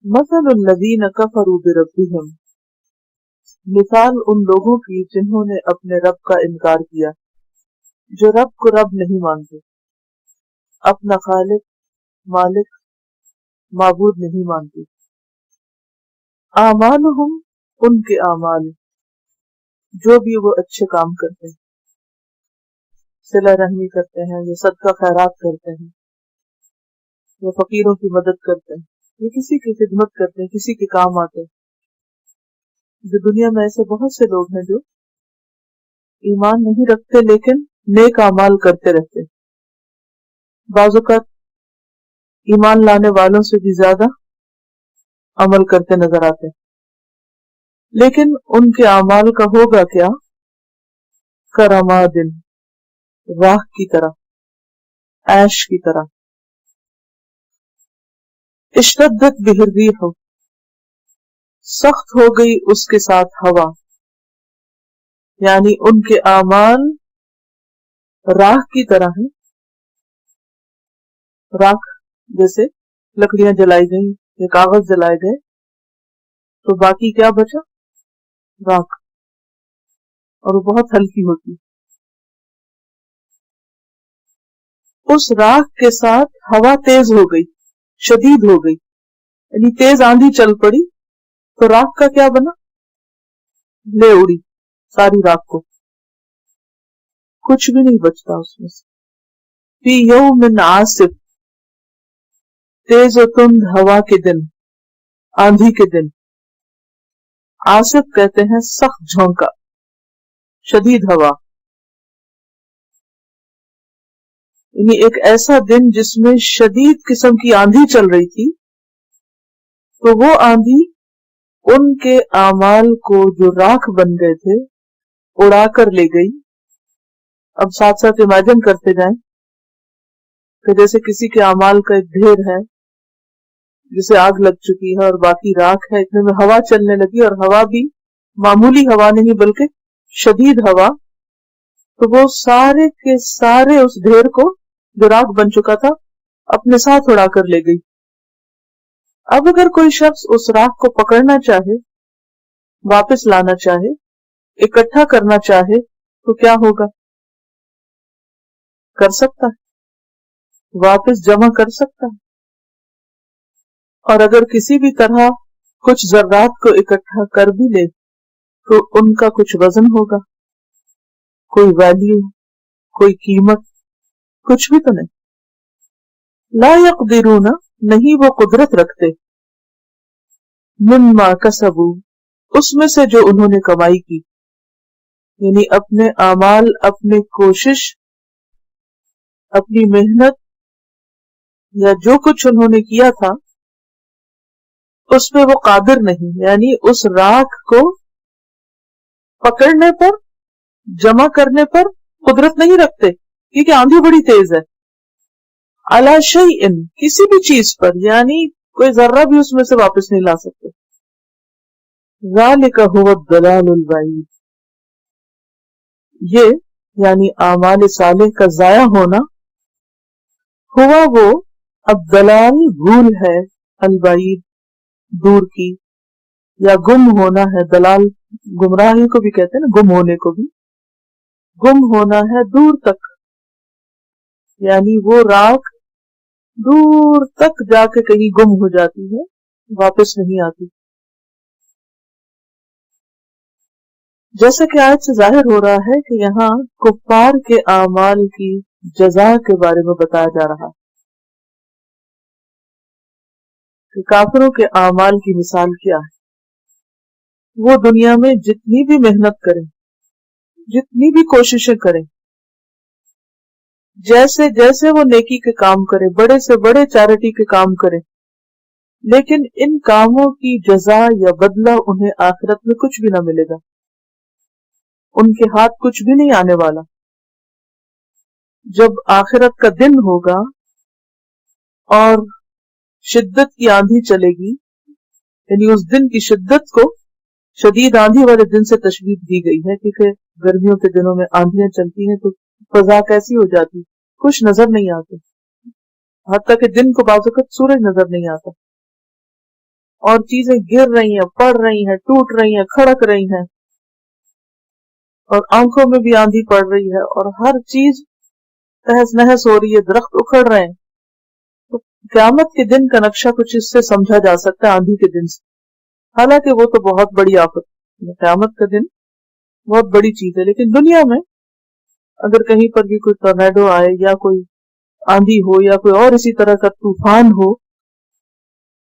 مثل الذین کفروا بربہم، مثال ان لوگوں کی جنہوں نے اپنے رب کا انکار کیا، جو رب کو رب نہیں مانتے، اپنا خالق، مالک، معبود نہیں مانتے۔ اعمالہم، ان کے اعمال، جو بھی وہ اچھے کام کرتے ہیں، صلہ رحمی کرتے ہیں یا صدقہ خیرات کرتے ہیں یا فقیروں کی مدد کرتے ہیں یا کسی کی خدمت کرتے ہیں، کسی کے کام آتے ہیں۔ جو دنیا میں ایسے بہت سے لوگ ہیں جو ایمان نہیں رکھتے لیکن نیک اعمال کرتے رہتے، بعض اوقات ایمان لانے والوں سے بھی زیادہ عمل کرتے نظر آتے ہیں، لیکن ان کے اعمال کا ہوگا کیا؟ کرمادن، راہ کی طرح، عیش کی طرح۔ اشتدت بہ الریح، سخت ہو گئی اس کے ساتھ ہوا، یعنی ان کے اعمال راہ کی طرح ہیں۔ راکھ جیسے لکڑیاں جلائی گئیں یا کاغذ جلائے گئے تو باقی کیا بچا؟ راکھ، اور وہ بہت ہلکی ہوتی۔ اس راکھ کے ساتھ ہوا تیز ہو گئی، شدید ہو گئی، یعنی تیز آندھی چل پڑی تو راکھ کا کیا بنا؟ لے اڑی ساری راکھ کو، کچھ بھی نہیں بچتا اس میں سے۔ فی یوم عاصف، تیز و تند ہوا کے دن، آندھی کے دن۔ عاصف کہتے ہیں سخت جھونکا، شدید ہوا، یعنی ایک ایسا دن جس میں شدید قسم کی آندھی چل رہی تھی، تو وہ آندھی ان کے اعمال کو جو راکھ بن گئے تھے اڑا کر لے گئی۔ اب ساتھ ساتھ امیجن کرتے جائیں کہ جیسے کسی کے اعمال کا ایک ڈھیر ہے جسے آگ لگ چکی ہے اور باقی راکھ ہے، اتنے میں ہوا چلنے لگی، اور ہوا بھی معمولی ہوا نہیں بلکہ شدید ہوا، تو وہ سارے کے سارے اس ڈھیر کو جو راکھ بن چکا تھا اپنے ساتھ اڑا کر لے گئی۔ اب اگر کوئی شخص اس راکھ کو پکڑنا چاہے، واپس لانا چاہے، اکٹھا کرنا چاہے تو کیا ہوگا؟ کر سکتا ہے، واپس جمع کر سکتا ہے۔ اور اگر کسی بھی طرح کچھ ذرات کو اکٹھا کر بھی لے تو ان کا کچھ وزن ہوگا، کوئی ویلیو، کوئی قیمت، کچھ بھی تو نہیں۔ لا یقدرون، نہیں وہ قدرت رکھتے، مما کسبوا، اس میں سے جو انہوں نے کمائی کی، یعنی اپنے اعمال، اپنی کوشش، اپنی محنت یا جو کچھ انہوں نے کیا تھا اس پہ وہ قادر نہیں، یعنی اس راکھ کو پکڑنے پر، جمع کرنے پر قدرت نہیں رکھتے کیونکہ آندھی بڑی تیز ہے۔ علی شیء، کسی بھی چیز پر، یعنی کوئی ذرہ بھی اس میں سے واپس نہیں لا سکتے۔ ذالک هو الضلال البعید، یہ یعنی اعمال صالح کا ضائع ہونا، ہوا وہ الضلال بھول ہے، البعید دور کی، یا گم ہونا ہے۔ دلال گمراہی کو بھی کہتے ہیں نا، گم ہونے کو بھی۔ گم ہونا ہے دور تک، یعنی وہ راکھ دور تک جا کے کہیں گم ہو جاتی ہے، واپس نہیں آتی۔ جیسا کہ آیت سے ظاہر ہو رہا ہے کہ یہاں کفار کے اعمال کی جزا کے بارے میں بتایا جا رہا ہے کہ کافروں کے اعمال کی مثال کیا ہے۔ وہ دنیا میں جتنی بھی محنت کریں، جتنی بھی کوششیں کریں، جیسے جیسے وہ نیکی کے کام کریں، بڑے سے بڑے چیریٹی کے کام کریں، لیکن ان کاموں کی جزا یا بدلہ انہیں آخرت میں کچھ بھی نہ ملے گا، ان کے ہاتھ کچھ بھی نہیں آنے والا۔ جب آخرت کا دن ہوگا اور شدت کی آندھی چلے گی، یعنی اس دن کی شدت کو شدید آندھی والے دن سے تشبیہ دی گئی ہے، کیونکہ گرمیوں کے دنوں میں آندھیاں چلتی ہیں تو فضا کیسی ہو جاتی، کچھ نظر نہیں آتے، حتیٰ کہ دن کو بعض وقت سورج نظر نہیں آتا۔ اور چیزیں گر رہی ہیں، پڑ رہی ہیں، ٹوٹ رہی ہیں، کھڑک رہی ہیں، اور آنکھوں میں بھی آندھی پڑ رہی ہے، اور ہر چیز تہس نہس ہو رہی ہے، درخت اکھڑ رہے ہیں. تو قیامت کے دن کا نقشہ کچھ اس سے سمجھا جا سکتا ہے آندھی کے دن سے، حالانکہ وہ تو بہت بڑی آفت ہے. قیامت کا دن بہت بڑی چیز ہے، لیکن دنیا میں اگر کہیں پر بھی کوئی ٹورنیڈو آئے یا کوئی آندھی ہو یا کوئی اور اسی طرح کا طوفان ہو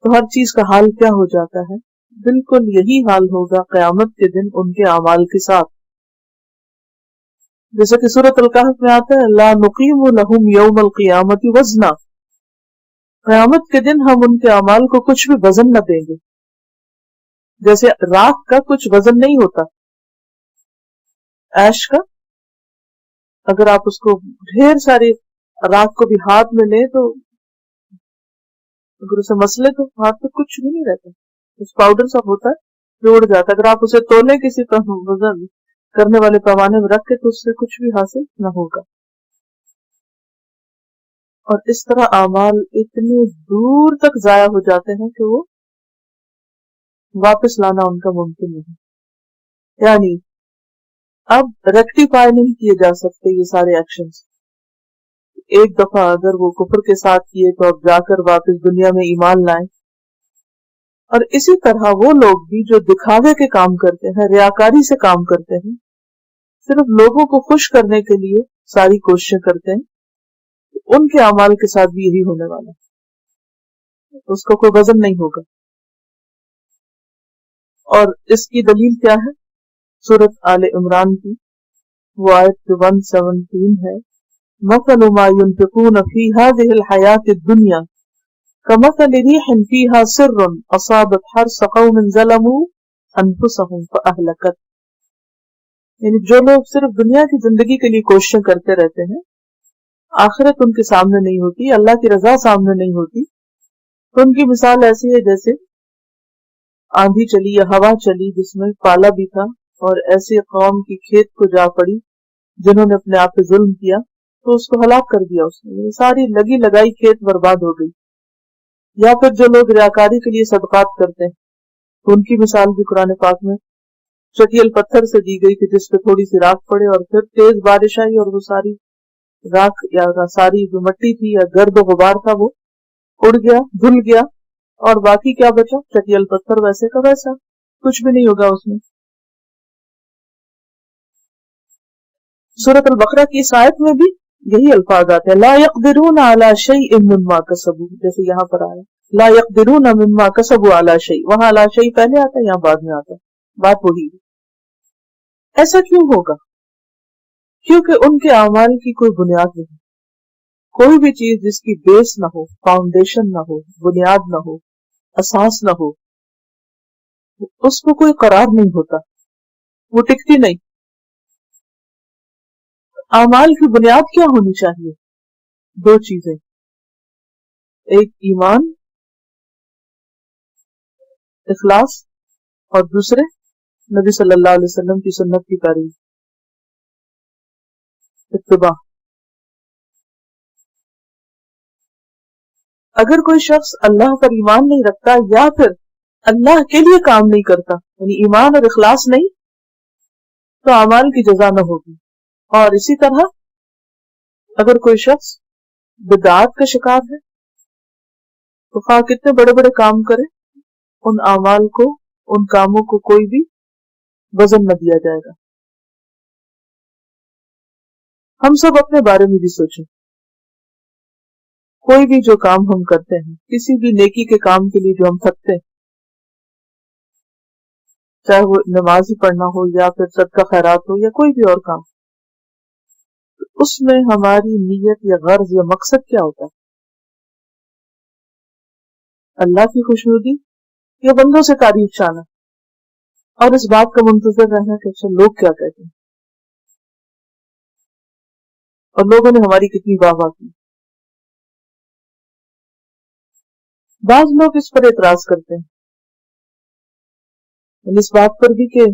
تو ہر چیز کا حال کیا ہو جاتا ہے؟ بالکل یہی حال ہوگا قیامت کے دن ان کے اعمال کے ساتھ. جیسا کہ سورۃ الکہف میں آتا ہے لا نقیم لہم یوم القیامت وزنا، قیامت کے دن ہم ان کے اعمال کو کچھ بھی وزن نہ دیں گے. جیسے راکھ کا کچھ وزن نہیں ہوتا، ایش کا اگر آپ اس کو ڈھیر ساری راکھ کو بھی ہاتھ میں لیں تو اگر اسے مسلے تو ہاتھ میں کچھ بھی نہیں رہتا، اس پاؤڈر سب ہوتا ہے جو اڑ جاتا ہے. اگر آپ اسے تولیں کسی وزن کرنے والے پیمانے میں رکھ کے تو اس سے کچھ بھی حاصل نہ ہوگا. اور اس طرح اعمال اتنے دور تک ضائع ہو جاتے ہیں کہ وہ واپس لانا ان کا ممکن نہیں. یعنی اب ریکٹیفائی نہیں کیے جا سکتے یہ سارے ایکشنز. ایک دفعہ اگر وہ کفر کے ساتھ کیے تو اب جا کر واپس دنیا میں ایمان لائیں. اور اسی طرح وہ لوگ بھی جو دکھاوے کے کام کرتے ہیں، ریاکاری سے کام کرتے ہیں، صرف لوگوں کو خوش کرنے کے لیے ساری کوششیں کرتے ہیں، ان کے اعمال کے ساتھ بھی یہی ہونے والا ہے، اس کو کوئی وزن نہیں ہوگا. اور اس کی دلیل کیا ہے؟ سورۃ آل عمران کی وہ آیت جو 117 ہے، مثل ما ينفقون في هذه الحياة الدنيا كمثل ريح فيها سر أصابت حرث قوم ظلموا أنفسهم فأهلكت. یعنی جو لوگ صرف دنیا کی زندگی کے لیے کوششیں کرتے رہتے ہیں، آخرت ان کے سامنے نہیں ہوتی، اللہ کی رضا سامنے نہیں ہوتی، تو ان کی مثال ایسی ہے جیسے آندھی چلی یا ہوا چلی جس میں پالا بھی تھا اور ایسے قوم کی کھیت کو جا پڑی جنہوں نے اپنے آپ پہ ظلم کیا تو اس کو ہلاک کر دیا. اس نے ساری لگی لگائی کھیت برباد ہو گئی. یا پھر جو لوگ ریاکاری کے لیے صدقات کرتے ہیں تو ان کی مثال بھی قرآن پاک میں چٹیل پتھر سے دی گئی کہ جس پہ تھوڑی سی راکھ پڑے اور پھر تیز بارش آئی اور وہ ساری راکھ یا ساری جو مٹی تھی یا گرد و غبار تھا وہ اڑ گیا، دھل گیا، اور باقی کیا بچا؟ چٹیل پتھر ویسے کا ویسا، کچھ بھی نہیں ہوگا اس میں. سورۃ البقرہ کی اس آیت میں بھی یہی الفاظ آتے ہیں لا يقدرون على شيء مما كسبوا، جیسے یہاں پر آیا لا يقدرون مما كسبوا على شيء، وہاں على شيء پہلے آتا ہے، یہاں بعد میں آتا ہے، بات وہی ہے. ایسا کیوں ہوگا؟ کیونکہ ان کے اعمال کی کوئی بنیاد نہیں. کوئی بھی چیز جس کی بیس نہ ہو، فاؤنڈیشن نہ ہو، بنیاد نہ ہو، اساس نہ ہو، اس کو کوئی قرار نہیں ہوتا، وہ ٹکتی نہیں. اعمال کی بنیاد کیا ہونی چاہیے؟ دو چیزیں، ایک ایمان، اخلاص، اور دوسرے نبی صلی اللہ علیہ وسلم کی سنت کی تعریف، اتباع. اگر کوئی شخص اللہ پر ایمان نہیں رکھتا یا پھر اللہ کے لیے کام نہیں کرتا، یعنی ایمان اور اخلاص نہیں، تو اعمال کی جزا نہ ہوگی. اور اسی طرح اگر کوئی شخص بدعات کا شکار ہے تو خواہ کتنے بڑے بڑے کام کرے، ان اعمال کو، ان کاموں کو کوئی بھی وزن نہ دیا جائے گا. ہم سب اپنے بارے میں بھی سوچیں، کوئی بھی جو کام ہم کرتے ہیں، کسی بھی نیکی کے کام کے لیے جو ہم تھکتے ہیں، چاہے وہ نماز ہی پڑھنا ہو یا پھر صدقہ خیرات ہو یا کوئی بھی اور کام، اس میں ہماری نیت یا غرض یا مقصد کیا ہوتا ہے؟ اللہ کی خوشنودی یا بندوں سے تعریف چاہنا اور اس بات کا منتظر رہنا کہ اچھا لوگ کیا کہتے ہیں اور لوگوں نے ہماری کتنی واہ واہ کی. بعض لوگ اس پر اعتراض کرتے ہیں، اس بات پر بھی کہ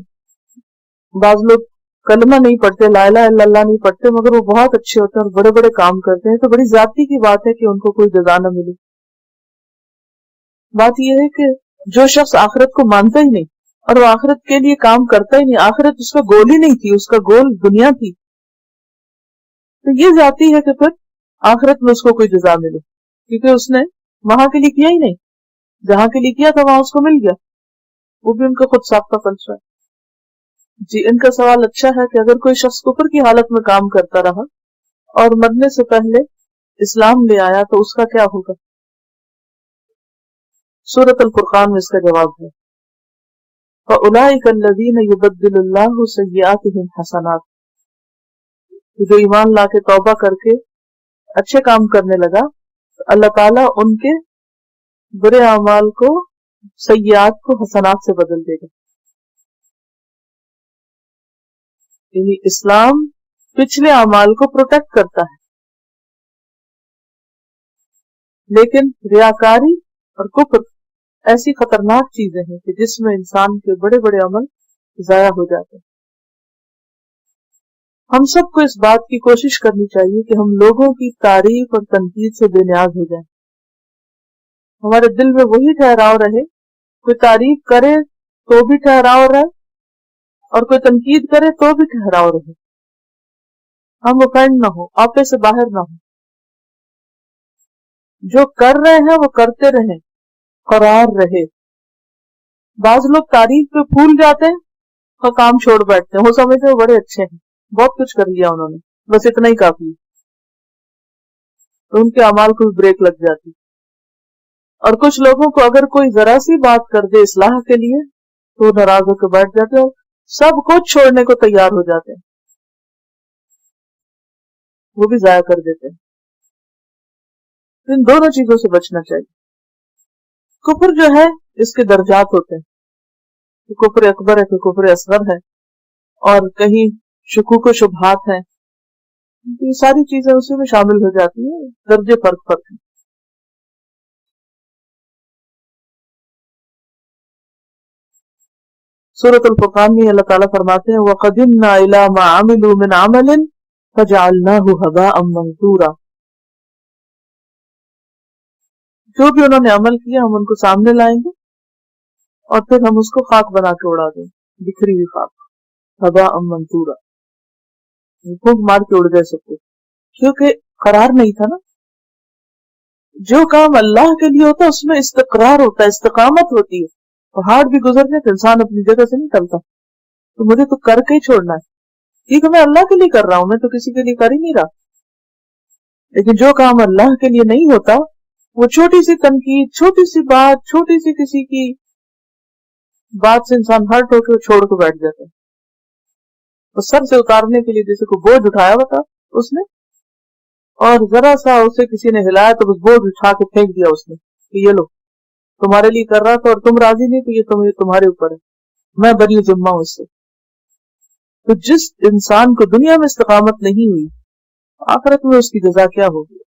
بعض لوگ کلمہ نہیں پڑھتے، لا الہ الا اللہ نہیں پڑھتے، مگر وہ بہت اچھے ہوتے ہیں اور بڑے بڑے کام کرتے ہیں، تو بڑی زیادتی کی بات ہے کہ ان کو کوئی جزا نہ ملے. بات یہ ہے کہ جو شخص آخرت کو مانتا ہی نہیں اور وہ آخرت کے لیے کام کرتا ہی نہیں، آخرت اس کا گول ہی نہیں تھی، اس کا گول دنیا تھی، تو یہ ذاتی ہے کہ پھر آخرت میں اس کو کوئی جزا ملے، کیونکہ اس نے وہاں کے لیے کیا ہی نہیں، جہاں کے لیے کیا تھا وہاں اس کو مل گیا، وہ بھی ان کا خود ساختہ فلسفہ ہے۔ جی ان کا سوال اچھا ہے کہ اگر کوئی شخص کفر کی حالت میں کام کرتا رہا اور مرنے سے پہلے اسلام لے آیا تو اس کا کیا ہوگا؟ سورۃ الفرقان میں اس کا جواب ہے فَأُولَٰئِكَ الَّذِينَ يُبَدِّلُ اللَّهُ سَيِّئَاتِهِمْ حَسَنَاتٍ، جو ایمان لا کے توبہ کر کے اچھے کام کرنے لگا تو اللہ تعالیٰ ان کے برے اعمال کو سیئات کو حسنات سے بدل دے گا۔ یعنی اسلام پچھلے اعمال کو پروٹیکٹ کرتا ہے، لیکن ریاکاری اور کفر ایسی خطرناک چیزیں ہیں کہ جس میں انسان کے بڑے بڑے عمل ضائع ہو جاتے ہیں۔ ہم سب کو اس بات کی کوشش کرنی چاہیے کہ ہم لوگوں کی تعریف اور تنقید سے بے نیاز ہو جائیں، ہمارے دل میں وہی ٹھہراؤ رہے، کوئی تعریف کرے تو بھی ٹھہراؤ رہے اور کوئی تنقید کرے تو بھی ٹھہراؤ رہے، ہم اوفینڈ نہ ہو، آپے سے باہر نہ ہو، جو کر رہے ہیں وہ کرتے رہیں، قرار رہے۔ بعض لوگ تعریف پہ پھول جاتے ہیں اور کام چھوڑ بیٹھتے ہیں، وہ سمجھتے ہیں وہ بڑے اچھے ہیں، بہت کچھ کر لیا انہوں نے، بس اتنا ہی کافی ہے، تو ان کے اعمال کو بھی بریک لگ جاتی۔ اور کچھ لوگوں کو اگر کوئی ذرا سی بات کر دے اصلاح کے لیے تو ناراض ہو کے بیٹھ جاتے ہیں اور سب کچھ چھوڑنے کو تیار ہو جاتے ہیں، وہ بھی ضائع کر دیتے ہیں۔ ان دونوں چیزوں سے بچنا چاہیے۔ کفر جو ہے اس کے درجات ہوتے ہیں، کہ کفر اکبر ہے کہ کفر اصغر ہے، اور کہیں شکوک و شبہات ہیں، یہ ساری چیزیں اسی میں شامل ہو جاتی ہیں، درجے فرق ہیں۔ سورۃ الفرقان میں اللہ تعالیٰ فرماتے ہیں وَقَدِمْنَا إِلَىٰ مَا عَمِلُوا مِنْ عَمَلٍ فَجَعَلْنَاهُ هَبَاءً مَنْثُورًا، جو بھی انہوں نے عمل کیا ہم ان کو سامنے لائیں گے اور پھر ہم اس کو خاک بنا کے اڑا دیں گے، بکھری ہوئی خاک، هَبَاءً مَنْثُورًا، پھونک مار کے اڑ گئے سب کچھ، کیونکہ قرار نہیں تھا نا۔ جو کام اللہ کے لیے ہوتا ہے اس میں استقرار ہوتا ہے، استقامت ہوتی ہے، پہاڑ بھی گزرنے تو انسان اپنی جگہ سے نہیں ٹلتا، تو مجھے تو کر کے ہی چھوڑنا ہے، ٹھیک ہے میں اللہ کے لیے کر رہا ہوں، میں تو کسی کے لیے کر ہی نہیں رہا، لیکن جو کام اللہ کے لیے نہیں ہوتا وہ چھوٹی سی تنقید، چھوٹی سی بات، چھوٹی سی کسی کی بات سے انسان ہرٹ ہو کے چھوڑ کے بیٹھ جاتا ہے، وہ سر سے اتارنے کے لیے جیسے کوئی بوجھ اٹھایا ہوا تھا اس نے، اور ذرا سا اسے کسی نے ہلایا تو بس بوجھ اٹھا کے پھینک دیا اس نے کہ یہ لو تمہارے لیے کر رہا تھا اور تم راضی نہیں تو یہ تمہارے اوپر ہے، میں بری ذمہ ہوں اس سے۔ تو جس انسان کو دنیا میں استقامت نہیں ہوئی آخرت میں اس کی جزا کیا ہوگی؟